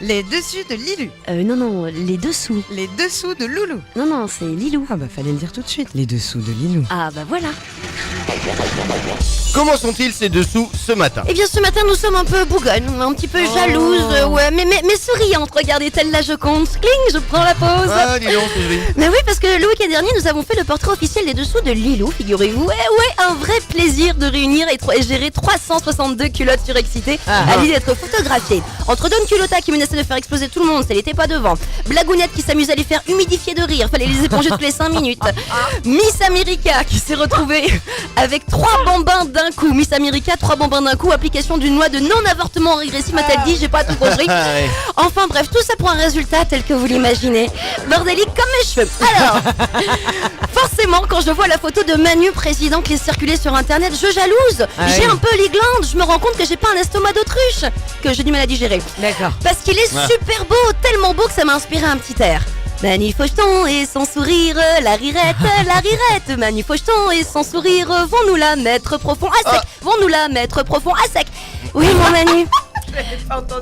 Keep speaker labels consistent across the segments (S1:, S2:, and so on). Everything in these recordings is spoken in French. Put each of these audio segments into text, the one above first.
S1: Les dessus de Lilou.
S2: Non, les dessous.
S1: Les dessous de Loulou.
S2: Non, c'est Lilou.
S1: Ah bah fallait le dire tout de suite. Les dessous de Lilou.
S2: Ah bah voilà.
S3: Comment sont-ils ces dessous ce matin?
S2: Eh bien ce matin nous sommes un peu bougonnes, un petit peu jalouses, ouais, mais souriantes. Regardez, telle la Joconde. Cling, je prends la pause.
S3: Ah, dis donc, c'est joli.
S2: Mais oui, parce que le week-end dernier, nous avons fait le portrait officiel des dessous de Lilou, figurez-vous. Ouais, un vrai plaisir de réunir et gérer 362 culottes surexcitées à l'idée d'être photographiées. Entre Don Culotta qui menaçait de faire exploser tout le monde, ça n'était pas devant. Blagounette qui s'amusait à les faire humidifier de rire, fallait les éponger toutes les 5 minutes. Miss America qui s'est retrouvée avec 3 bambins d'un coup. Miss America, 3 bambins d'un coup, application d'une loi de non-avortement régressif, m'a-t-elle dit, j'ai pas tout compris.
S3: Ouais.
S2: Enfin bref, tout ça pour un résultat tel que vous l'imaginez. Bordélique comme mes cheveux. Alors, forcément, quand je vois la photo de Manu président qui est circulée sur internet, je jalouse. J'ai un peu les glandes, je me rends compte que j'ai pas un estomac d'autruche, que j'ai du mal à digérer.
S1: D'accord.
S2: Parce qu'il est super beau, tellement beau que ça m'a inspiré un petit air. Manu Faucheton et son sourire, la rirette, Manu Faucheton et son sourire, vont nous la mettre profond à sec, vont nous la mettre profond à sec. Oui mon Manu.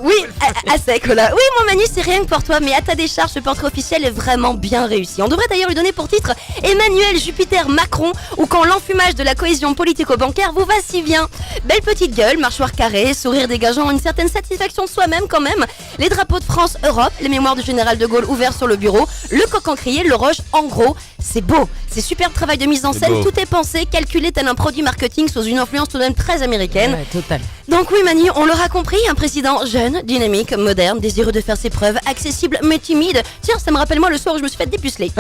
S2: Oui, à sec, voilà. Oui, mon Manu, c'est rien que pour toi, mais à ta décharge, ce portrait officiel est vraiment bien réussi. On devrait d'ailleurs lui donner pour titre Emmanuel Jupiter Macron, ou quand l'enfumage de la cohésion politico-bancaire vous va si bien. Belle petite gueule, mâchoire carrée, sourire dégageant une certaine satisfaction de soi-même quand même. Les drapeaux de France, Europe, les mémoires du général de Gaulle ouverts sur le bureau, le coq encrier, le roche, en gros, c'est beau. C'est super travail de mise en scène, tout est pensé, calculé tel un produit marketing sous une influence tout de même très américaine.
S1: Ouais, total.
S2: Donc oui Manu, on l'aura compris, un président jeune, dynamique, moderne, désireux de faire ses preuves, accessible mais timide. Tiens, ça me rappelle moi le soir où je me suis fait dépuceler.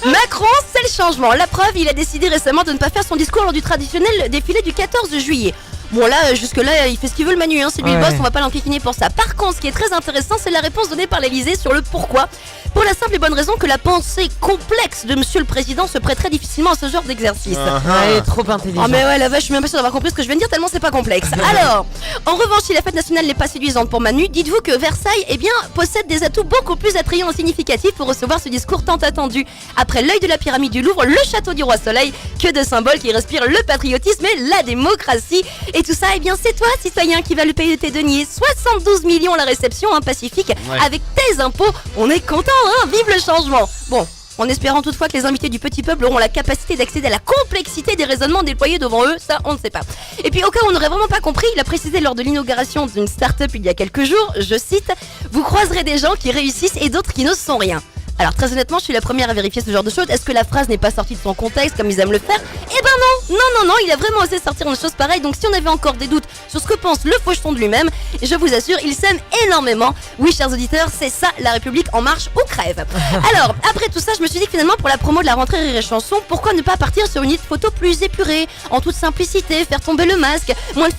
S2: Macron, c'est le changement. La preuve, il a décidé récemment de ne pas faire son discours lors du traditionnel défilé du 14 juillet. Bon là, jusque-là, il fait ce qu'il veut le Manu, hein, c'est lui le boss, on va pas l'enquiquiner pour ça. Par contre, ce qui est très intéressant, c'est la réponse donnée par l'Elysée sur le pourquoi. Pour la simple et bonne raison que la pensée complexe de Monsieur le Président se prêterait difficilement à ce genre d'exercice.
S1: Ouais, trop intelligent.
S2: Oh mais ouais la vache, je suis même pas sûre d'avoir compris ce que je viens de dire tellement c'est pas complexe. Alors, en revanche, si la fête nationale n'est pas séduisante pour Manu, dites-vous que Versailles, eh bien, possède des atouts beaucoup plus attrayants et significatifs pour recevoir ce discours tant attendu. Après l'œil de la pyramide du Louvre, le château du Roi Soleil, que de symboles qui respirent le patriotisme et la démocratie. Et tout ça, eh bien, c'est toi, citoyen, qui va le payer de tes deniers. 72 millions la réception, hein, Pacifique, avec tes impôts. On est content, hein, vive le changement. Bon. En espérant toutefois que les invités du petit peuple auront la capacité d'accéder à la complexité des raisonnements déployés devant eux, ça on ne sait pas. Et puis au cas où on n'aurait vraiment pas compris, il a précisé lors de l'inauguration d'une start-up il y a quelques jours, je cite, « Vous croiserez des gens qui réussissent et d'autres qui ne sont rien ». Alors très honnêtement, je suis la première à vérifier ce genre de choses. Est-ce que la phrase n'est pas sortie de son contexte comme ils aiment le faire? Eh ben non, il a vraiment osé sortir une chose pareille. Donc si on avait encore des doutes sur ce que pense le faucheton de lui-même, je vous assure, il s'aime énormément. Oui, chers auditeurs, c'est ça, la République en marche ou crève. Alors, après tout ça, je me suis dit que finalement, pour la promo de la rentrée Rire et Chanson, pourquoi ne pas partir sur une photo plus épurée, en toute simplicité, faire tomber le masque, moins de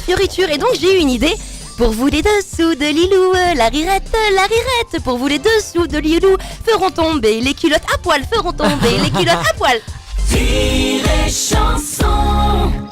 S2: fioritures. Et donc j'ai eu une idée. Pour vous les dessous de Lilou, la rirette, pour vous les dessous de Lilou, feront tomber les culottes à poil, feront tomber les culottes à poil.
S4: Rire et Chanson.